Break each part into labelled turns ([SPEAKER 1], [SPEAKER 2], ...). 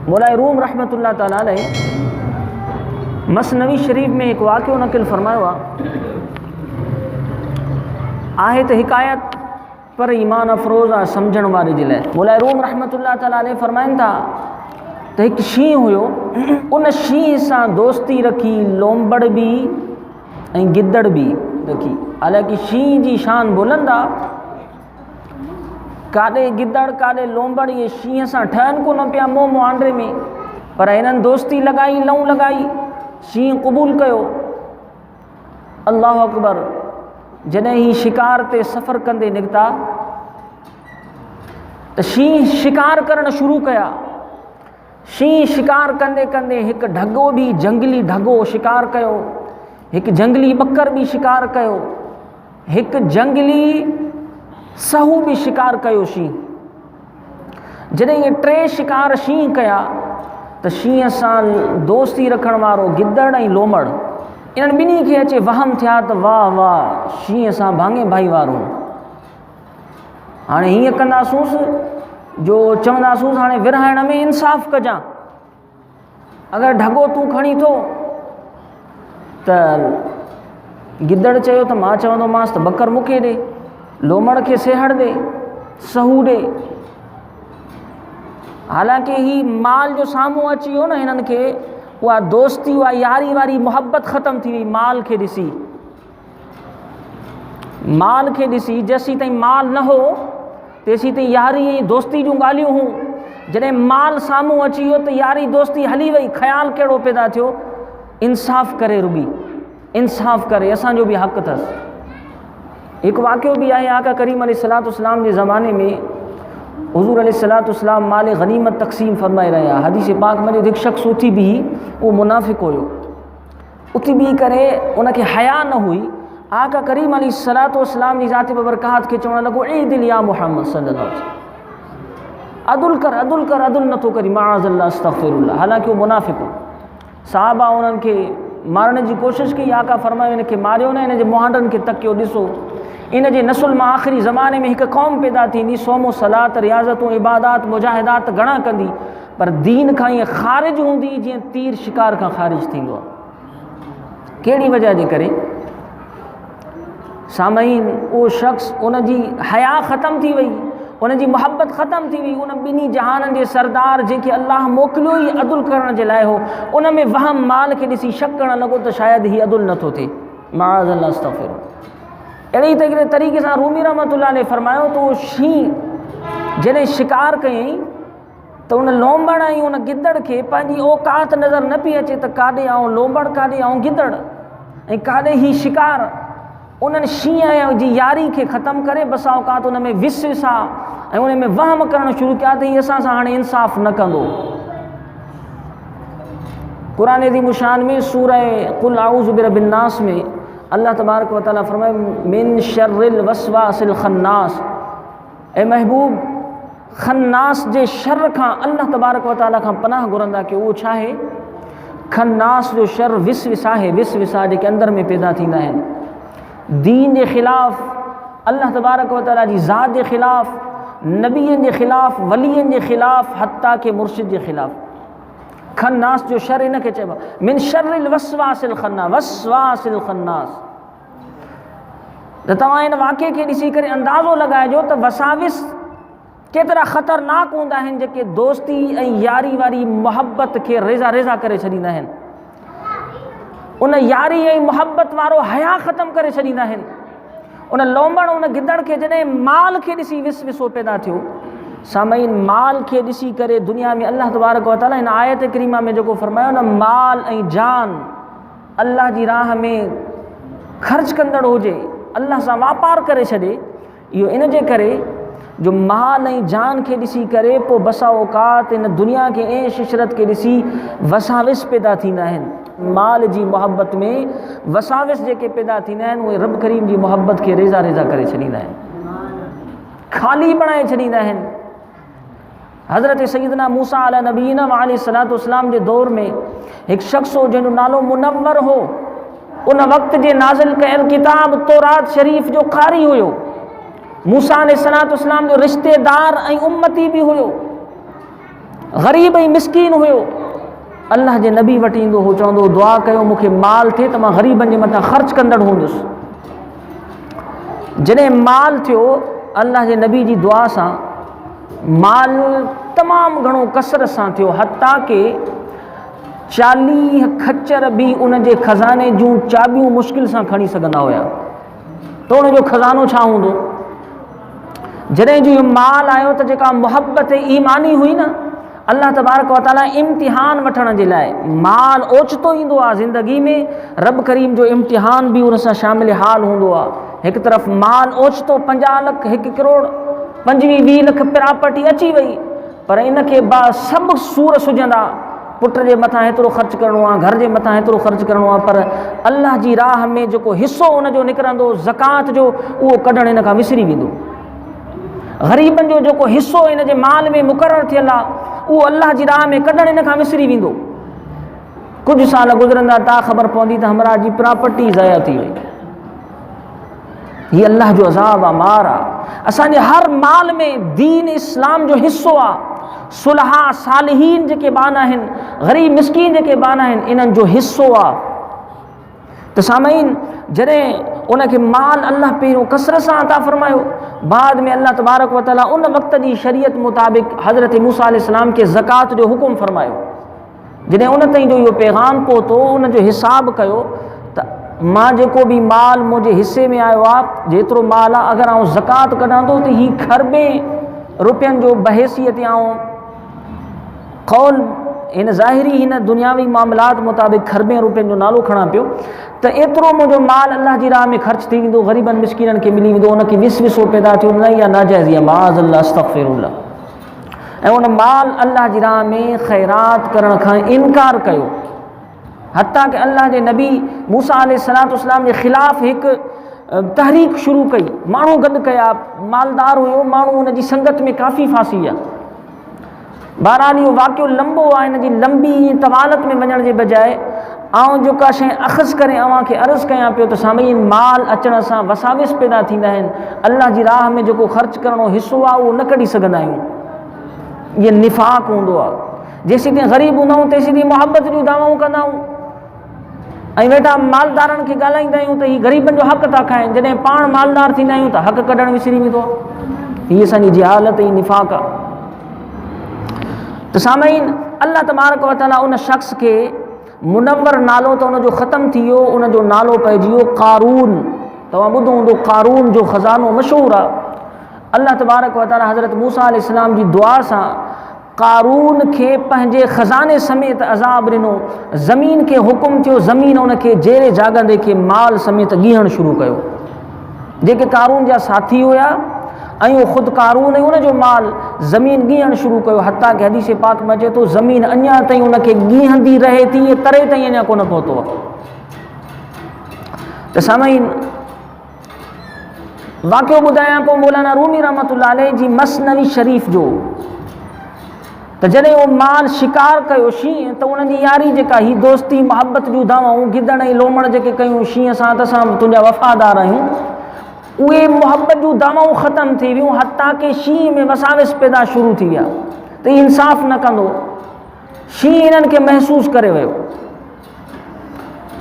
[SPEAKER 1] मौला रूम रहमतुल्लाह ताला अलैह मसनवी शरीफ में एक वाक़ियो नक़िल फरमायो आहे त हिकायत पर ईमान अफरोज़ आहे सम्झण वारे जे लाइ। मौला रूम रहमतुल्लाह ताला अलैह फरमाइनि था त हिकु शींहुं हुयो, उन शींहं सां दोस्ती रखी लोंबड़ बि ऐं गिदड़ बि रखी। हालांकि शींहं जी शान बुलंद आहे, काॾे गिदड़ काॾे लोंबड़ इहे शींहं सां ठहनि कोन पिया मोह मुआंडे में, पर हिननि दोस्ती लॻाई, लऊं लॻाई, शींहं क़बूल कयो। अल्लाह अकबर। जॾहिं ही शिकार ते सफ़र कंदे निकिता त शींहं शिकार करणु शुरू कया। शींहं शिकार कंदे कंदे हिकु ढगो बि जंगली ढगो शिकार कयो, हिकु जंगली ॿकर बि शिकार कयो, हिकु जंगली सहू बि शिकार कयो। शींहं जॾहिं इहे टे शिकार शींहं कया त शींहं सां दोस्ती रखण वारो गिदड़ ऐं लोमड़, इन्हनि ॿिन्ही खे अचे वहम थिया त वाह वाह शींहं सां भाङे भाई वारो। हाणे हीअं कंदासूंसि जो चवंदासूंसि हाणे विरहाइण में इंसाफ़ कजां। अगरि ढगो तूं खणी थो त गिदड़ चयो त मां चवंदोमांसि त ॿकर मूंखे ॾे, लोमड़ खे सेहड़ ॾे, सहू ॾे। हालांकि ही माल जो साम्हूं अची वियो न, हिननि खे उहा दोस्ती, उहा यारी वारी मोहब्बत ख़तमु थी वई। माल खे ॾिसी, माल खे ॾिसी जेसीं ताईं माल न हो तेसीं ताईं यारी ऐं दोस्ती जूं ॻाल्हियूं हूं। जॾहिं माल साम्हूं अची वियो त यारी दोस्ती हली वई। ख़्यालु कहिड़ो पैदा थियो, इंसाफ़ करे रुॻी, इंसाफ़ करे, असांजो बि हक़ अथसि। हिकु वाक़ियो बि आहे, आका करीम अलैहिस्सलाम जे ज़माने में हुज़ूर अलैहिस्सलाम माल गनीमत तक़सीम फरमाए रहिया। हदीस पाक में हिकु शख़्स उथी बीही, उहो मुनाफ़िक़ हुयो। उथी बीही करे उनखे हया न हुई। आका करीम अलैहिस्सलाम जी ज़ात बबरकात खे चवणु लॻो, ए दिल या मुहम्मद सल्लल्लाहु अलैहि वसल्लम, अदुल कर, अदुल कर, अदुल नथो करी, माअज़ल्लाह अस्तग़फिरुल्लाह। हालांकि उहो मुनाफ़िक़ हो। साहबा उन्हनि खे मारण जी कोशिशि कई। आका फरमायो हिनखे मारियो न, हिन जे मुहांडनि खे तकियो, ॾिसो इन जे नसुल मां आख़िरी ज़माने में हिकु क़ौम पैदा थींदी, सोमो सलात रियाज़तूं इबादात मुजाहिदात घणा कंदी, पर दीन खां ईअं ख़ारिज हूंदी जीअं तीर शिकार खां ख़ारिज थींदो आहे। कहिड़ी वजह जे करे? सामईन, उहो शख़्स, उनजी हया ख़तमु थी वई, उनजी मोहब्बत ख़तमु थी वई। उन ॿिन्ही जहाननि जे सरदार जंहिंखे अल्लाह मोकिलियो ई अदुल करण जे लाइ हो, उन में वहम माल खे ॾिसी शक करणु लॻो त शायदि हीउ अदुल नथो थिए। माअज़ल्लाह अस्तग़फिरुल्लाह। अहिड़ी तरीक़े सां रूमी रहमतुल्लाह अलैह फरमायो त उहो शींहं जॾहिं शिकार कयईं त उन लोंबड़ ऐं उन गिदड़ खे पंहिंजी औकात नज़र न पई अचे त काॾे आऊं लोंबड़, काॾे आऊं गिदड़, ऐं काॾे ही शिकार। उन्हनि शींहं जी यारी खे ख़तमु करे बसा औकात उन में विस विसा ऐं उन में वहम करणु शुरू कया त हीउ असां सां हाणे इंसाफ़ न कंदो। क़ुरान अज़ीम शान में सूरह कुल आऊज़ु बिरब्बिन नास में अल्लाह तबारक व तआला फरमाए, मिन शर्रिल वसवासिल खन्नास। ए महबूब, खन्नास जे शर खां अल्लाह तबारक व तआला खां पनाह घुरंदा कि उहो छा आहे? खन्नास जो शर विस विसा आहे, विस विसा जेके अंदरि में पैदा थींदा आहिनि, दीन जे ख़िलाफ़, अल्लाह तबारक व तआला जी ज़ात जे ख़िलाफ़, नबियनि जे ख़िलाफ़, वलियनि जे ख़िलाफ़, हत्ता के मुर्शिद जे ख़िलाफ़। खन्नास जो शर इन खे चइबो आहे, मिन शर्रिल वसवासिल खन्नास, वसवासिल खन्नास। त तव्हां इन वाक़े खे ॾिसी करे अंदाज़ो लॻाइजो त वसाविस केतिरा ख़तरनाक हूंदा आहिनि, जेके दोस्ती ऐं यारी वारी मोहब्बत खे रेज़ा रेज़ा करे छॾींदा आहिनि। उन यारी ऐं मोहब्बत वारो हया ख़तमु करे छॾींदा आहिनि। उन लोंबड़, उन गिदड़ खे जॾहिं माल खे ॾिसी विस विसो पैदा थियो, सामईन, माल खे ॾिसी करे दुनिया में अल्लाह तबारक व तआला इन आयत करीमा में जेको फरमायो न, माल ऐं जान अल्लाह जी राह में ख़र्च कंदड़ हुजे, अल्लाह सां वापार करे छॾे, इहो इन जे करे जो माल ऐं जान खे ॾिसी करे पोइ बसा औकात इन दुनिया खे ऐं इशरत खे ॾिसी वसाविस पैदा थींदा आहिनि। माल जी मोहब्बत में वसाविस जेके पैदा थींदा आहिनि, उहे रब करीम जी मोहब्बत खे रेज़ा रेज़ा करे छॾींदा आहिनि, ख़ाली बणाए छॾींदा आहिनि। हज़रत सैयदना मूसा अला नबीना व अलैहिस्सलातु वस्सलाम जे दौर में हिकु शख़्स हो जंहिंजो नालो मुनव्वर हो। उन वक़्त जे नाज़िल कयल किताब तौरात शरीफ़ जो क़ारी हुयो। मूसा अलैहिस्सलातु वस्सलाम जो रिश्तेदार ऐं उम्मती बि हुयो। ग़रीब ऐं मिसकीन हुयो, अल्लाह जे नबी वटि ईंदो हो, चवंदो दुआ कयो मूंखे माल थिए त मां ग़रीबनि जे मथां ख़र्च कंदड़ हूंदुसि। जॾहिं माल थियो, अल्लाह जे नबी जी दुआ सां माल तमामु घणो कसरत सां थियो, हता के 40 खच्चर भी उन जे खज़ाने जूं चाबियूं मुश्किल सां खणी सघंदा हुया। त उन जो खज़ानो छा हूंदो? जॾहिं जो इहो माल आयो त जेका मुहब्बत ईमानी हुई न, अल्लाह तबारक व तआला इम्तिहान वठण जे लाइ माल ओचितो ईंदो आहे ज़िंदगी में, रब करीम जो इम्तिहान बि उन सां शामिल हाल हूंदो आहे। हिकु तरफ़ माल ओचितो 50 लख, 1 करोड़, 25-20 लख प्रॉपर्टी अची वई, पर इनखे सभु सूर सुझंदा, पुट जे मथां हेतिरो ख़र्च करिणो आहे, घर जे मथां हेतिरो ख़र्च करिणो आहे, पर अल्लाह जी राह में जेको हिसो उनजो निकिरंदो ज़कात जो, उहो कढणु इन खां विसरी वेंदो। ग़रीबनि जो जेको हिसो इन जे माल में मुक़ररु थियल आहे, उहो अल्लाह जी राह में कढणु इन खां विसरी वेंदो। कुझु साल गुज़रंदा ता ख़बर पवंदी त हमरा जी प्रॉपर्टी ज़ाया थी वई। हीअ अल्लाह जो अज़ाब आहे, मार आहे। असांजे हर माल में दीन इस्लाम जो हिसो आहे। सुलहा सालिहीन जेके बान आहिनि, ग़रीब मिसकीन जेके बान आहिनि, इन्हनि जो हिसो आहे। त सामईन, जॾहिं उनखे माल अल्लाह पहिरियों कसरत सां अता फरमायो, बाद में अल्लाह तबारक व तआला उन वक़्त जी शरीयत मुताबिक़ हज़रत मूसा अलैहिस्सलाम खे ज़कात जो हुकुम फरमायो। जॾहिं उन ताईं जो इहो पैगाम पहुतो, उन जो हिसाब कयो त मां जेको बि माल मुंहिंजे हिसे में आयो आहे, जेतिरो माल आहे, अगरि आउं ज़कात कढां थो त हीउ खरबें रुपयनि जो बहैसियत आउं कौल हिन ज़ाहिरी हिन दुनियावी मामलात मुताबिक़ खरबें रुपयनि जो नालो खणा पियो, त एतिरो मुंहिंजो माल अल्लाह जी राह में ख़र्च थी वेंदो, ग़रीबनि मिसकीननि खे मिली वेंदो। उनखे विसविसो पैदा थियो, न या नाजाइज़ या माज़अल्लाह अस्तग़फिरुल्लाह, ऐं उन माल अल्लाह जी राह में ख़ैरात करण खां इनकार कयो। हत्ता कि अल्लाह जे नबी मूसा अलैहिस्सलाम जे ख़िलाफ़ हिकु तहरीक शुरू कई, माण्हू गॾु कया, मालदार हुयो, माण्हू उन जी संगत में काफ़ी फासी विया। बहरहाल इहो वाक़ियो लंबो आहे, इन जी लंबी तवालत में वञण जे बजाए आउं जेका शइ अख़ज़ करे अव्हां खे अर्ज़ु कयां पियो त सामईन, माल अचण सां वसाविस पैदा थींदा आहिनि। अल्लाह जी राह में जेको ख़र्च करणो हिसो आहे, उहो न कढी सघंदा आहियूं। इहो निफ़ाक़ हूंदो आहे। जेसीं ताईं ग़रीब हूंदा आहियूं, तेसीं ताईं मुहबत जूं दावाऊं कंदा आहियूं, ऐं वेठा मालदारनि खे ॻाल्हाईंदा आहियूं त हीअ ग़रीबनि जो हक़ था खाइनि। जॾहिं पाण मालदार थींदा आहियूं त हक़ कढणु विसरी वेंदो आहे। हीअ असांजी जहालत ऐं निफ़ाक़ आहे। त सामईन, अल्लाह तबारक व तआला उन शख़्स खे मुनव्वर नालो त उनजो ख़तमु थी वियो, उनजो नालो पइजी वियो क़ारून। तव्हां ॿुधो हूंदो, क़ारून जो ख़ज़ानो मशहूरु आहे। अल्लाह तबारक व तआला हज़रत मूसा अलैहिस्सलाम जी दुआ सां क़ारून खे पंहिंजे ख़ज़ाने समेत अज़ाब ॾिनो। ज़मीन खे हुकुम थियो, ज़मीन उनखे जहिड़े जाॻंदे खे माल समेत ॻीहणु शुरू कयो। जेके क़ारून जा साथी हुया ऐं उहो ख़ुदि क़ारून ऐं उनजो माल ज़मीन ॻीहणु शुरू कयो। हत्ता कि हदीस पाक में अचे थो, ज़मीन अञा ताईं उनखे ॻीहंदी रहे थी, इहे तरे ताईं अञा कोन पहुतो आहे। त सामईन, वाक़ियो ॿुधायां पोइ मौलाना रूमी रहमतुल्लाह अलैह जी मसनवी शरीफ़ जो, त जॾहिं उहो माल शिकार कयो शींहं, त उन्हनि जी यारी जेका ही दोस्ती मुहबत जूं दावाऊं गिदड़ ऐं लोमड़ जेके कयूं शींहं सां, त असां तुंहिंजा वफ़ादार आहियूं, उहे मुहबत जूं दावाऊं ख़तमु थी वियूं। हत्ता कि शींहं में वसाविस पैदा शुरू थी विया त इंसाफ़ न कंदो। शींहं इन्हनि खे महसूसु करे वियो,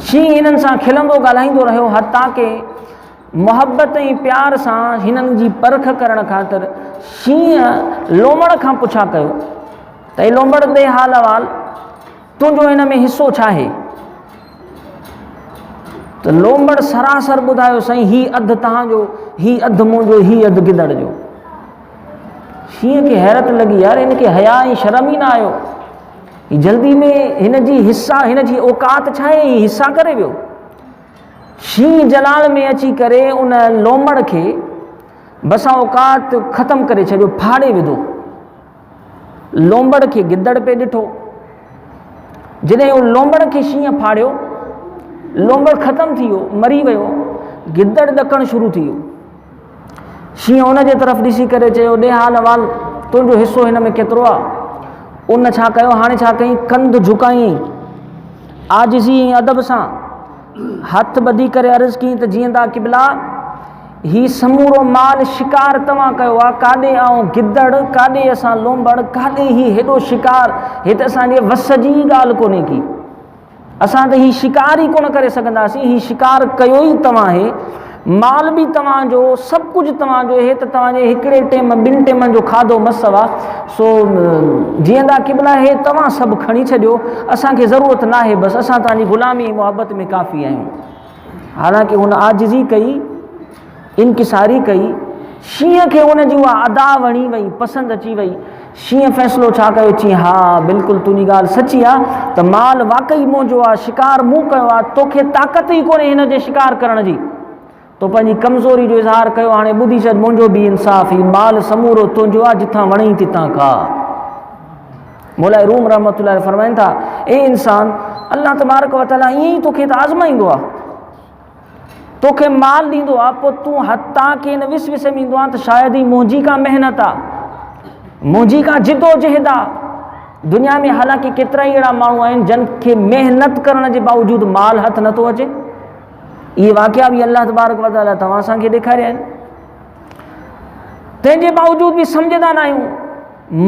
[SPEAKER 1] शींहं इन्हनि सां खिलंदो ॻाल्हाईंदो रहियो। हत्ता कि मुहबत ऐं प्यार सां हिननि जी परख करण ख़ातिर शींहं लोमड़ खां पुछा कयो त हे लोमड़, दे हाल अहवाल, तुंहिंजो हिन में हिसो छा आहे? त लोमड़ सरासर ॿुधायो, साईं ही अधु तव्हांजो, ही अधु मुंहिंजो, ही अधु गिदड़ जो। शींहं खे हैरत लॻी, यार हिन खे हया ऐं शर्म ई न आयो, ही जल्दी में हिन जी हिसा, हिन जी औकात छा आहे, ही हिसा करे वियो। शींहं जलाल में अची करे उन लोमड़ खे बसा औकात ख़तमु करे छॾियो, फाड़े विधो। लोमड़ खे गिदड़ पे ॾिठो। जॾहिं उहो लोमड़ खे शींहं फाड़ियो, लोमड़ ख़तमु थी वियो, मरी वियो, गिदड़ ॾकणु शुरू थी वियो। शींहं उन जे तरफ़ ॾिसी करे चयो, ॾे हाल अहवाल, तुंहिंजो हिसो हिन में केतिरो आहे? उन छा कयो, हाणे छा कयईं, कंध झुकायईं, आजिज़ी ऐं अदब सां हथ ॿधी करे अर्ज़ु कयईं त जीअं ता क़िबला, ही समूरो माल शिकार तव्हां कयो आहे, काॾे आऊं गिदड़, काॾे असां लोंबड़, काॾे ही हेॾो शिकार, हे त असांजे वस जी ॻाल्हि कोन्हे की। असां त ही शिकार ई कोन करे सघंदासीं। ही शिकार कयो ई तव्हां हे, माल बि तव्हांजो, सभु कुझु तव्हांजो, हे त तव्हांजे हिकिड़े टेम ॿिनि टेमनि जो खाधो मसव आहे। सो जीअंदा क़िबला हे तव्हां सभु खणी छॾियो, असांखे ज़रूरत न आहे, बसि असां तव्हांजी ग़ुलामी मुहबत में काफ़ी आहियूं। हालांकि हुन आजिज़ी कई, इनकिसारी कई, शींहं खे हुनजी उहा अदा वणी वई, पसंदि अची वई। शींहं फ़ैसिलो छा कयो, चई हा बिल्कुलु तुंहिंजी ॻाल्हि सची आहे, त माल वाक़ई मुंहिंजो आहे, शिकार मूं कयो आहे, तोखे ताक़त ई कोन्हे हिन जे शिकार करण जी, तो पंहिंजी कमज़ोरी जो इज़हार कयो। हाणे ॿुधी छॾ, मुंहिंजो बि इंसाफ़, ही माल समूरो तुंहिंजो आहे, जिथां वणई तिथां खा। मौला रूम रहमतुल्लाह अलैह फरमाइनि था, ए इंसान, अल्लाह तबारक व तआला ईअं ई तोखे त आज़माईंदो आहे, तोखे माल ॾींदो आहे, पोइ तूं हथा खे न विस विस में ईंदो आहे त शायदि ई मुंहिंजी का महिनत आहे, मुंहिंजी का जिदोजहद आहे। दुनिया में हालांकि केतिरा ई अहिड़ा माण्हू आहिनि जिन खे महिनत करण जे बावजूदि माल हथु नथो अचे। इहे वाक़िया बि अल्लाह तबारक व तआला तव्हां असांखे ॾेखारिया आहिनि। तंहिंजे बावजूदि बि सम्झंदा न आहियूं,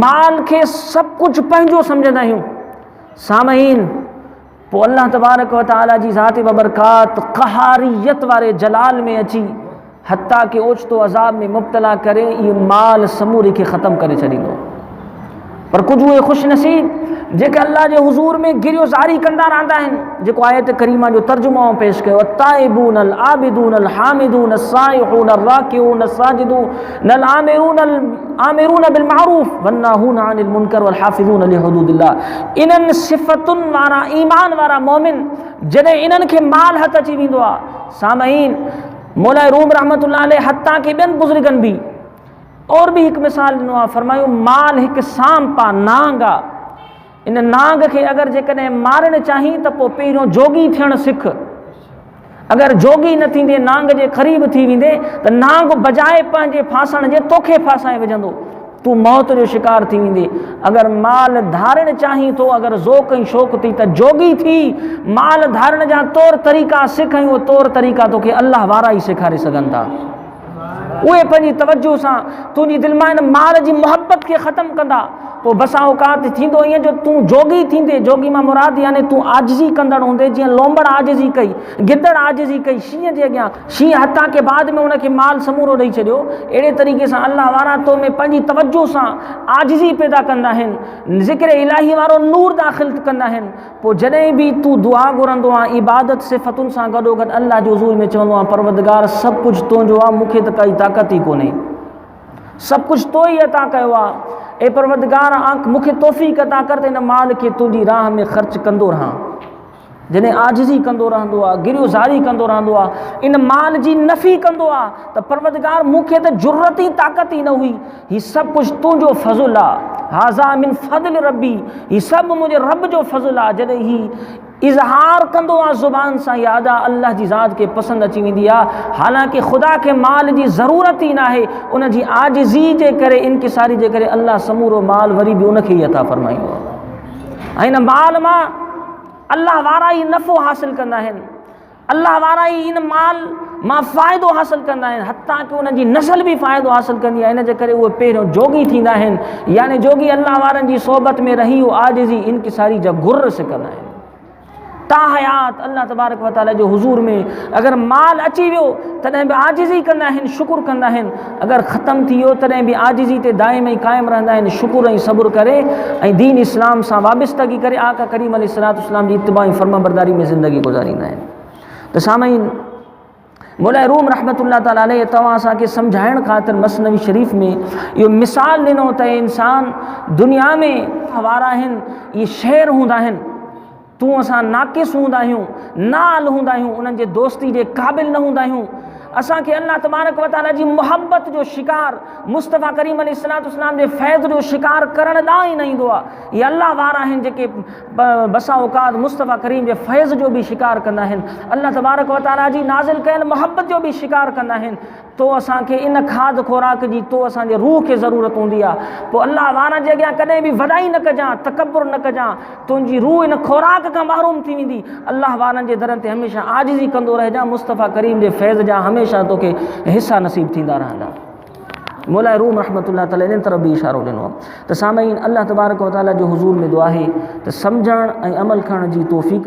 [SPEAKER 1] माल खे सभु कुझु पंहिंजो सम्झंदा आहियूं। सामईन, पोइ अल्लाह तबारक व तआला जी ज़ात बबरकात क़हारियत वारे जलाल में अची हत्ता के ओचितो अज़ाब में मुब्तला करे इहो माल समूरे खे ख़तमु करे छॾींदो। पर कुझु उहे ख़ुशि नसीब जेके अल्लाह जे हुज़ूर में गिरियो ज़ारी कंदा रहंदा आहिनि, जेको आयत करीमा जो तर्जुमो पेश कयो, अत्ताइबून अल आबिदून अल हामिदून अस्साइहून अर्राकिऊन अस्साजिदून अल आमिरून बिल मारूफ वन्नाहून अनिल मुनकर वल हाफिज़ून लिहुदूदिल्लाह। इन्हनि सिफ़तुनि वारा ईमान वारा मोमिन जॾहिं इन्हनि खे माल हथ अची वेंदो आहे। सामईन, मौला रूम रहमतुल्लाह अलैह हत्ता के ॿियनि बुज़ुर्गनि बि और भी हिकु मिसाल ॾिनो आहे। फरमायूं, माल हिकु सांप आहे, नांग आहे। इन नांग खे अगरि जेकॾहिं मारणु चाहीं त पोइ पहिरियों जोगी थियणु सिख। अगरि जोगी न थींदे, नांग जे क़रीब थी वेंदे त नांग बजाए पंहिंजे फासण जे तोखे फासाए विझंदो, तूं मौत जो शिकार थी वेंदे। अगरि माल धारणु चाहीं थो, अगरि ज़ोक़ ऐं शौक़ थी त जोगी थी माल धारण जा तौर तरीक़ा सिख, ऐं उहे तौर तरीक़ा तोखे अल्लाह वारा ई सेखारे सघनि था। उहे पंहिंजी तवज्जो सां तुंहिंजी दिलि मां इन माल जी मुहबत खे ख़तमु कंदा। पोइ बसा औकात थींदो ईअं जो तूं जोगी थींदे, जोगी मां मुराद यानी तूं आजिज़ी कंदड़ हूंदे, जीअं लोंबड़ आजिज़ी कई, गिदड़ आजिज़ी कई शींहं जे अॻियां। शींहं हथा के बाद में उनखे माल समूरो ॾेई छॾियो। अहिड़े तरीक़े सां अल्लाह वारा तो में पंहिंजी तवज्जो सां आजिज़ी पैदा कंदा आहिनि, ज़िक्र इलाही वारो नूर दाख़िल कंदा आहिनि। पोइ जॾहिं बि तूं दुआ घुरंदो आहे, इबादत सिफ़तुनि सां गॾोगॾु अल्लाह जो हुज़ूर में चवंदो आहे, परवरदिगार सभु कुझु तुंहिंजो आहे, मूंखे त काई ताक़त ई कोन्हे, सभु कुझु तो ई अता कयो आहे। ए परवरदिगार, मूंखे तौफ़ीक़ अता कर त इन माल खे तुंहिंजी राह में ख़र्च कंदो रहां। जॾहिं आजिज़ी कंदो रहंदो आहे, गिरियो ज़ारी कंदो रहंदो आहे, इन माल जी नफ़ी कंदो आहे त परवरदिगार मूंखे त ज़रूरत ई ताक़त ई न हुई, हीउ सभु कुझु तुंहिंजो फ़ज़ुल आहे। हाज़ा मिन फ़ज़ल रब्बी, हीउ सभु मुंहिंजे रब जो फ़ज़ुल आहे। जॾहिं हीउ इज़हार कंदो आहे ज़ुबान सां, यादा अल्लाह जी ज़ात खे पसंदि अची वेंदी आहे। हालांकि ख़ुदा खे माल जी ज़रूरत ई न आहे, उन जी आजिज़ी जे करे, इनकिसारी जे करे अल्लाह समूरो माल वरी बि उनखे ई अता फ़रमाईंदो आहे। ऐं इन माल मां अल्लाह वारा ई नफ़ो हासिल कंदा आहिनि, अल्लाह वारा ई इन माल मां फ़ाइदो हासिल कंदा आहिनि, हत्ता की उन्हनि जी नस्ल बि फ़ाइदो हासिल कंदी आहे। इन जे करे उहे पहिरियों जोगी थींदा आहिनि, यानी जोगी अल्लाह वारनि जी सोबत में रही उहो आजिज़ी इनकिसारी जा गुर सिखंदा आहिनि। ता हयात अल्लाह तबारक व तआला जो हुज़ूर में अगरि माल अची वियो तॾहिं बि आजिज़ी कंदा आहिनि, शुकुर कंदा आहिनि। अगरि ख़तमु थी वियो तॾहिं बि आजिज़ी ते दाइम ऐं क़ाइमु रहंदा आहिनि, शुकुर ऐं सबुर करे ऐं दीन इस्लाम सां वाबिस्तगी करे आका करीम अलैहिस्सलाम जी इत्तिबा ऐं फर्माबरदारी में ज़िंदगी गुज़ारींदा आहिनि। त सामईन, मौला रूम रहमतुल्लाह ताला अलैह तव्हां असांखे सम्झाइण ख़ातिर मसनवी शरीफ़ में इहो मिसाल ॾिनो त इंसान दुनिया में वारा आहिनि, इहे शेर हूंदा आहिनि, तूं असां नाक़िस हूंदा आहियूं, नाल हूंदा आहियूं, उन्हनि जे दोस्ती जे क़ाबिल न हूंदा आहियूं। असांखे अल्लाह तबारक व तआला जी मुहबत जो शिकार, मुस्तफ़ा करीम अलैहिस्सलाम जे फैज़ जो शिकार करण ॾांहुं ई न ईंदो आहे। इहे अल्लाह वारा आहिनि जेके बसा औकात मुस्तफ़ा करीम जे फैज़ जो बि शिकार कंदा आहिनि, अल्लाह तबारक व तआला जी नाज़िल कयल मुहबत जो बि शिकार कंदा आहिनि। तो असांखे इन खाद खुराक जी तो असांजे रूह खे ज़रूरत हूंदी आहे। पोइ अल्लाह वारनि जे अॻियां कॾहिं बि वॾाई न कजांइ, तकबुर न कजांइ, तुंहिंजी रूह इन खुराक खां महरूम थी वेंदी। अल्लाह वारनि जे दरनि ते हमेशह आजिज़ी कंदो रहिजांइ, मुस्तफ़ा करीम जे फैज़ जा हमेशह हमेशह तोखे हिस्सा नसीब थींदा रहंदा। मौला रूम रहमतुल्लाह तआला इन तरफ़ भी इशारो ॾिनो आहे। त सामईन अल्लाह तबारक व तआला जो हुज़ूर में दुआ आहे त सम्झण ऐं अमल करण जी तौफ़ीक़